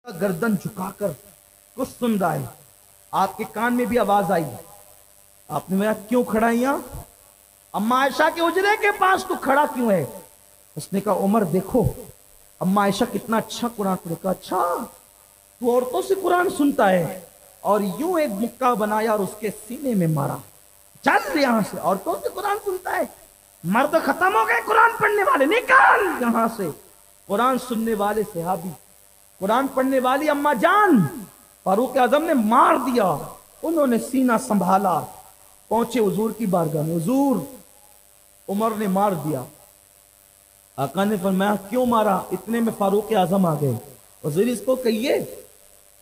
गर्दन झुकाकर कुछ सुन रहा है, आपके कान में भी आवाज आई, आपने मेरा क्यों खड़ा यहाँ, अम्मा आयशा के उजरे के पास तू खड़ा क्यों है? उसने कहा उमर देखो अम्मा आयशा कितना अच्छा कुरान पढ़े। कहा अच्छा तू औरतों से कुरान सुनता है, और यूं एक मुक्का बनाया और उसके सीने में मारा, चल यहां से, औरतों से कुरान सुनता है, मर्द खत्म हो गए कुरान पढ़ने वाले, निकाल यहां से। कुरान सुनने वाले सहाबी, कुरान पढ़ने वाली अम्मा जान फारूक आजम ने मार दिया। उन्होंने सीना संभाला, पहुंचे हुजूर की बारगाह में, हुजूर उमर ने मार दिया। आका ने फरमाया क्यों मारा? इतने में फारूक आजम आ गए। हुजूर इसको कहिए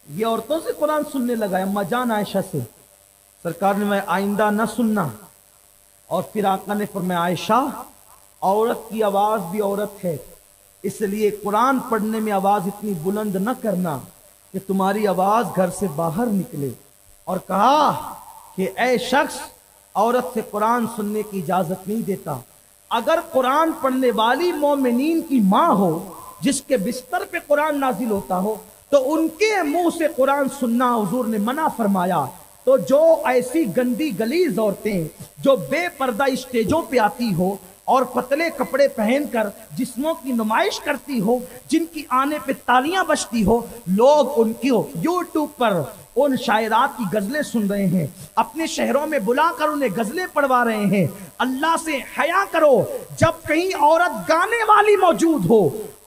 ये औरतों से कुरान सुनने लगा है, अम्मा जान आयशा से। सरकार ने मैं आइंदा न सुनना। और फिर आका ने फरमाया आयशा औरत की आवाज भी औरत है, इसलिए कुरान पढ़ने में आवाज इतनी बुलंद न करना कि तुम्हारी आवाज घर से बाहर निकले। और कहा कि ऐ शख्स औरत से कुरान सुनने की इजाजत नहीं देता। अगर कुरान पढ़ने वाली मोमिनीन की माँ हो जिसके बिस्तर पे कुरान नाजिल होता हो तो उनके मुंह से कुरान सुनना हुजूर ने मना फरमाया। तो जो ऐसी गंदी गलीज औरतें जो बेपर्दा स्टेजों पे आती हो और पतले कपड़े पहनकर जिस्मों की नुमाइश करती हो, जिनकी आने पे तालियां बजती हो, लोग उनकी यूट्यूब पर उन शायरात की गजलें सुन रहे हैं, अपने शहरों में बुलाकर उन्हें गजलें पढ़वा रहे हैं। अल्लाह से हया करो। जब कहीं औरत गाने वाली मौजूद हो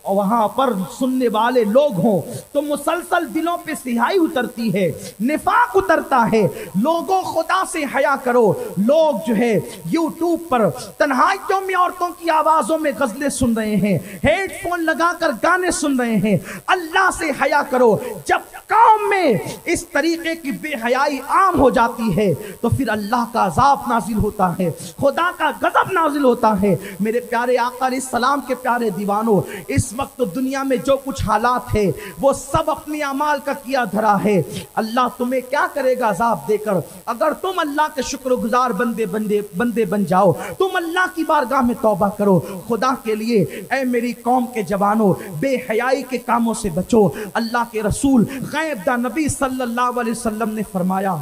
और वहां पर सुनने वाले लोग हों तो मुसलसल दिलों पे सिहाई उतरती है, निफाक उतरता है। लोगों खुदा से हया करो। लोग जो है यूट्यूब पर तन्हाइयों में औरतों की आवाजों में गजलें सुन रहे हैं, हेडफोन लगाकर गाने सुन रहे हैं। अल्लाह से हया करो। जब कौम में इस तरीके की बेहयाई आम हो जाती है तो फिर अल्लाह का अजाब नाजिल होता है, खुदा का गजब नाजिल होता है। मेरे प्यारे आका अलैहिस्सलाम के प्यारे दीवानों, इस वक्त दुनिया में जो कुछ हालात है वो सब अपनी अमाल का किया धरा है। अल्लाह तुम्हें क्या करेगा अजाब देकर? अगर तुम अल्लाह के शुक्रगुजार बंदे बन जाओ, तुम अल्लाह की बारगाह में तौबा करो खुदा के लिए। ऐ मेरी कौम के जवानों, बेहयाई के कामों से बचो। अल्लाह के रसूल गैब दा नबी सल्लल्लाहु अलैहि वसल्लम ने फरमाया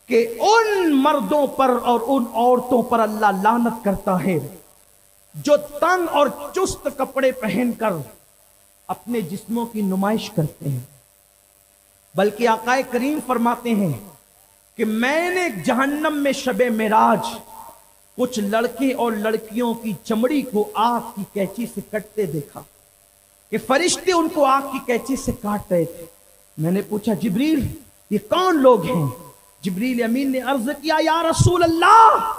कि उन मर्दों पर और उन औरतों पर अल्लाह लानत करता है जो तंग और चुस्त कपड़े पहनकर अपने जिस्मों की नुमाइश करते हैं। बल्कि आकाए करीम फरमाते हैं कि मैंने जहन्नम में शबे मेराज कुछ लड़के और लड़कियों की चमड़ी को आग की कैंची से कटते देखा कि फरिश्ते उनको आग की कैंची से काट रहे थे। मैंने पूछा जिब्रील ये कौन लोग हैं? जिब्रील अमीन ने अर्ज किया या रसूल अल्लाह,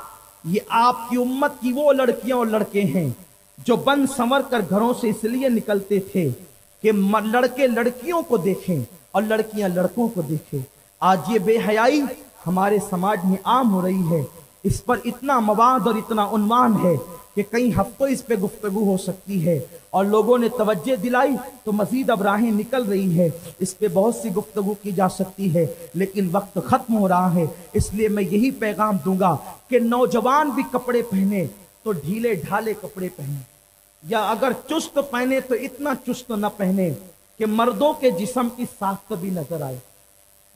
ये आपकी उम्मत की वो लड़कियां और लड़के हैं जो बन संवर कर घरों से इसलिए निकलते थे कि लड़के लड़कियों को देखें और लड़कियां लड़कों को देखें। आज ये बेहयाई हमारे समाज में आम हो रही है। इस पर इतना मवाद और इतना उन्वान है कि कई हफ्तों इस पे गुफ्तगू हो सकती है और लोगों ने तवज्जो दिलाई तो मजीद अब राहें निकल रही है। इस पे बहुत सी गुफ्तगू की जा सकती है लेकिन वक्त खत्म हो रहा है। इसलिए मैं यही पैगाम दूंगा कि नौजवान भी कपड़े पहने तो ढीले ढाले कपड़े पहने, या अगर चुस्त पहने तो इतना चुस्त न पहने कि मर्दों के जिस्म की साख्त भी नजर आए,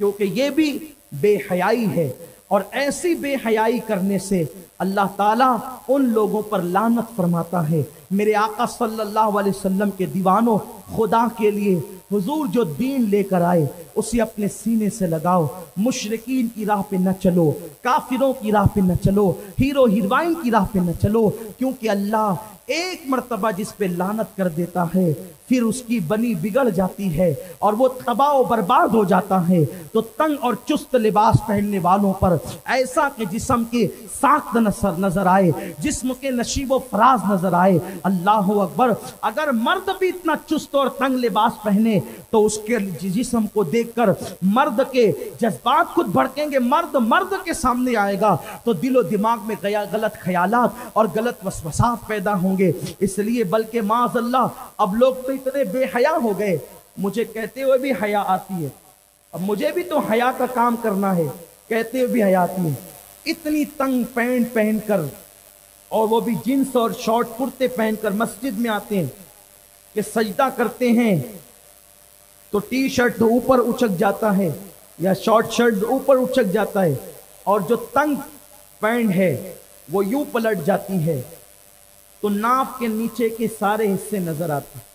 क्योंकि ये भी बेहयाई है। और ऐसी बेहयाई करने से अल्लाह ताला उन लोगों पर लानत फरमाता है। मेरे आका सल्लल्लाहु अलैहि वसल्लम के दीवानों, खुदा के लिए हुजूर जो दीन लेकर आए उसे अपने सीने से लगाओ। मुशरिकीन की राह पे न चलो, काफिरों की राह पे न चलो, हीरो हीरोइन की राह पे न चलो, क्योंकि अल्लाह एक मर्तबा जिस पे लानत कर देता है फिर उसकी बनी बिगड़ जाती है और वो तबाह बर्बाद हो जाता है। तो तंग और चुस्त लिबास पहनने वालों पर ऐसा कि जिस्म के साख्त नजर आए, जिस्म के नशीबो फराज नजर आए। अल्लाह अकबर। अगर मर्द भी इतना चुस्त और तंग लिबास पहने तो उसके जिस्म को देखकर मर्द के जज्बात खुद भड़केंगे। मर्द के सामने आएगा तो दिलो दिमाग में गलत ख्यालात और गलत वसवसात पैदा होंगे। इसलिए बल्कि माज़अल्लाह अब लोग तो इतने बेहया हो गए, मुझे कहते हुए भी हया आती है। अब मुझे भी तो हया का काम करना है, कहते हुए भी हया आती है। इतनी तंग पैंट पहनकर और वो भी जींस और शॉर्ट कुर्ते पहनकर मस्जिद में आते हैं कि सजदा करते हैं تو ٹی شرٹ اوپر اچک جاتا ہے یا شارٹ شرٹ اوپر اچک جاتا ہے، اور جو تنگ پینٹ ہے وہ یوں پلٹ جاتی ہے، تو ناف کے نیچے کے سارے حصے نظر آتے ہیں۔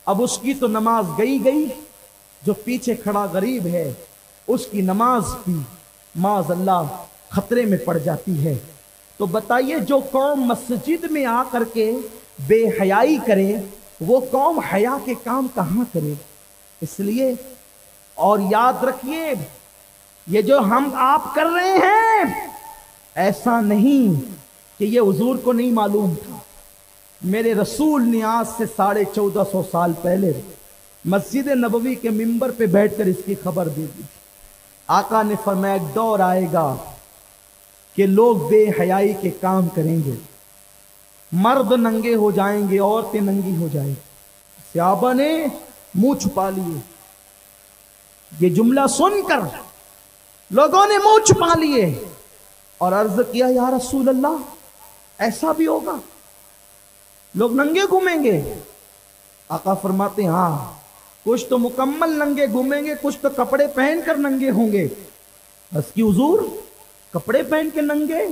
اب اس کی تو نماز گئی، جو پیچھے کھڑا غریب ہے اس کی نماز بھی معاذ اللہ خطرے میں پڑ جاتی ہے۔ تو بتائیے جو قوم مسجد میں آ کر کے بے حیائی کرے وہ قوم حیا کے کام کہاں کرے؟ اس لیے اور یاد رکھیے یہ جو ہم آپ کر رہے ہیں ایسا نہیں کہ یہ حضور کو نہیں معلوم تھا، میرے رسول نے آج سے 1450 سال پہلے مسجد نبوی کے منبر پہ بیٹھ کر اس کی خبر دے دی۔ آقا نے فرمایا ایک دور آئے گا کہ لوگ بے حیائی کے کام کریں گے، مرد ننگے ہو جائیں گے، عورتیں ننگی ہو جائیں گی۔ صحابہ نے منہ چھپا لیے، یہ جملہ سن کر لوگوں نے منہ چھپا لیے اور عرض کیا یا رسول اللہ ایسا بھی ہوگا، لوگ ننگے گھومیں گے؟ آقا فرماتے ہیں ہاں، کچھ تو مکمل ننگے گھومیں گے، کچھ تو کپڑے پہن کر ننگے ہوں گے۔ بس کی حضور کپڑے پہن کے ننگے؟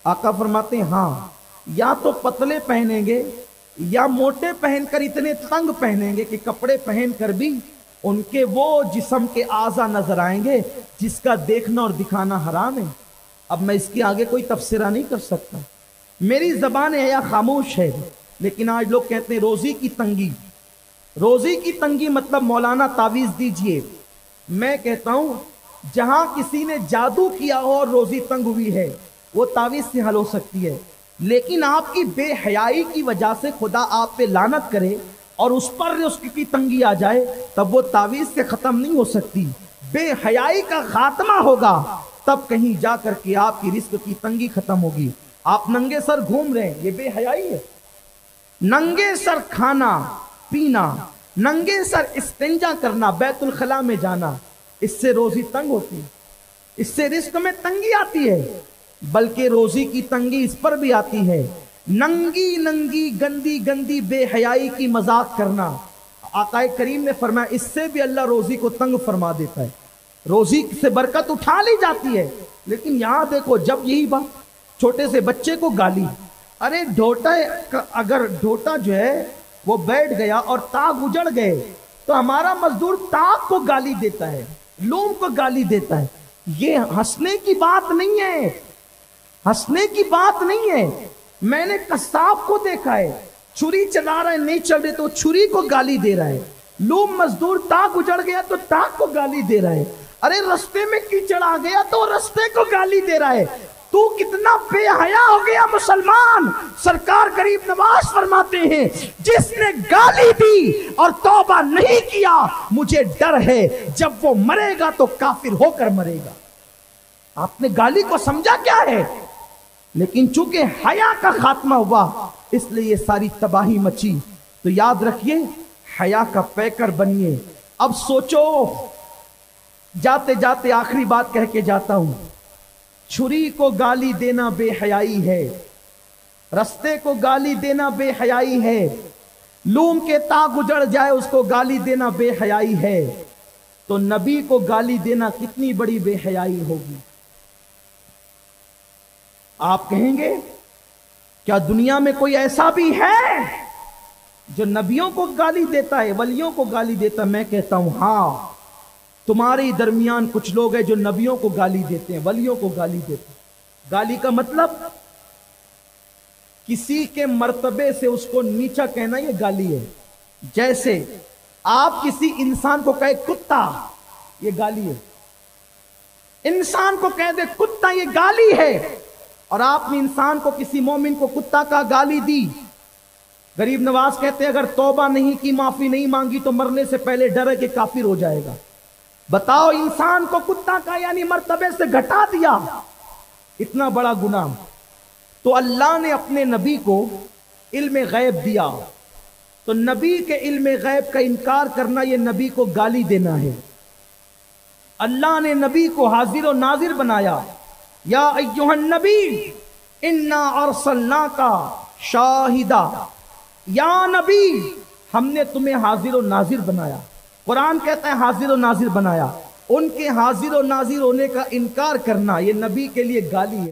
آقا فرماتے ہیں ہاں، یا تو پتلے پہنیں گے یا موٹے پہن کر اتنے تنگ پہنیں گے کہ کپڑے پہن کر بھی ان کے وہ جسم کے اعضاء نظر آئیں گے جس کا دیکھنا اور دکھانا حرام ہے۔ اب میں اس کے آگے کوئی تبصرہ نہیں کر سکتا، میری زبان حیا خاموش ہے، لیکن آج لوگ کہتے ہیں روزی کی تنگی، روزی کی تنگی مطلب مولانا تعویذ دیجئے۔ میں کہتا ہوں جہاں کسی نے جادو کیا ہو اور روزی تنگ ہوئی ہے وہ تعویذ سے حل ہو سکتی ہے، لیکن آپ کی بے حیائی کی وجہ سے خدا آپ پہ لعنت کرے اور اس پر اس کی تنگی آ جائے تب وہ تعویذ سے ختم نہیں ہو سکتی۔ بے حیائی کا خاتمہ ہوگا تب کہیں جا کر کے آپ کی رزق کی تنگی ختم ہوگی۔ آپ ننگے سر گھوم رہے ہیں، یہ بے حیائی ہے۔ ننگے سر کھانا پینا، ننگے سر استنجا کرنا، بیت الخلاء میں جانا، اس سے روزی تنگ ہوتی ہے، اس سے رزق میں تنگی آتی ہے، بلکہ روزی کی تنگی اس پر بھی آتی ہے، ننگی ننگی گندی گندی بے حیائی کی مذاق کرنا۔ آقا کریم نے فرمایا اس سے بھی اللہ روزی کو تنگ فرما دیتا ہے، روزی سے برکت اٹھا لی جاتی ہے۔ لیکن یہاں دیکھو جب یہی بات چھوٹے سے بچے کو گالی، ارے ڈھوٹا اگر ڈھوٹا جو ہے وہ بیٹھ گیا اور تاغ اجڑ گئے تو ہمارا مزدور تاغ کو گالی دیتا ہے، لوم کو گالی دیتا ہے۔ یہ ہنسنے کی بات نہیں ہے، ہنسنے کی بات نہیں ہے۔ میں نے قصاب کو دیکھا ہے چھری چلا رہا ہے، نہیں چل رہے تو چھری کو گالی دے رہا ہے، لوم مزدور تاغ اجڑ گیا تو تاغ کو گالی دے رہا ہے، ارے رستے میں کیچڑ آ گیا تو رستے کو گالی دے رہا ہے۔ تو کتنا بے حیا ہو گیا مسلمان۔ سرکار غریب نواز فرماتے ہیں جس نے گالی دی اور توبہ نہیں کیا مجھے ڈر ہے جب وہ مرے گا تو کافر ہو کر مرے گا۔ آپ نے گالی کو سمجھا کیا ہے، لیکن چونکہ حیا کا خاتمہ ہوا اس لیے یہ ساری تباہی مچی۔ تو یاد رکھیے حیا کا پیکر بنیے۔ اب سوچو، جاتے جاتے آخری بات کہہ کے جاتا ہوں، چھری کو گالی دینا بے حیائی ہے، رستے کو گالی دینا بے حیائی ہے، لوم کے تاغ اجڑ جائے اس کو گالی دینا بے حیائی ہے، تو نبی کو گالی دینا کتنی بڑی بے حیائی ہوگی۔ آپ کہیں گے کیا دنیا میں کوئی ایسا بھی ہے جو نبیوں کو گالی دیتا ہے، ولیوں کو گالی دیتا ہے؟ میں کہتا ہوں ہاں، تمہارے درمیان کچھ لوگ ہیں جو نبیوں کو گالی دیتے ہیں، ولیوں کو گالی دیتے ہیں۔ گالی کا مطلب کسی کے مرتبے سے اس کو نیچا کہنا، یہ گالی ہے۔ جیسے آپ کسی انسان کو کہے کتا، یہ گالی ہے۔ انسان کو کہہ دے کتا، یہ گالی ہے۔ اور آپ نے انسان کو، کسی مومن کو کتا کا گالی دی۔ غریب نواز کہتے ہیں اگر توبہ نہیں کی، معافی نہیں مانگی تو مرنے سے پہلے ڈر ہے کہ کافر ہو جائے گا۔ بتاؤ، انسان کو کتا کا یعنی مرتبے سے گھٹا دیا، اتنا بڑا گناہ۔ تو اللہ نے اپنے نبی کو علم غیب دیا، تو نبی کے علم غیب کا انکار کرنا یہ نبی کو گالی دینا ہے۔ اللہ نے نبی کو حاضر و ناظر بنایا، یا ایھا النبی انا ارسلناک شاہدا، یا نبی ہم نے تمہیں حاضر و ناظر بنایا۔ قرآن کہتا ہے حاضر و ناظر بنایا، ان کے حاضر و ناظر ہونے کا انکار کرنا یہ نبی کے لیے گالی ہے۔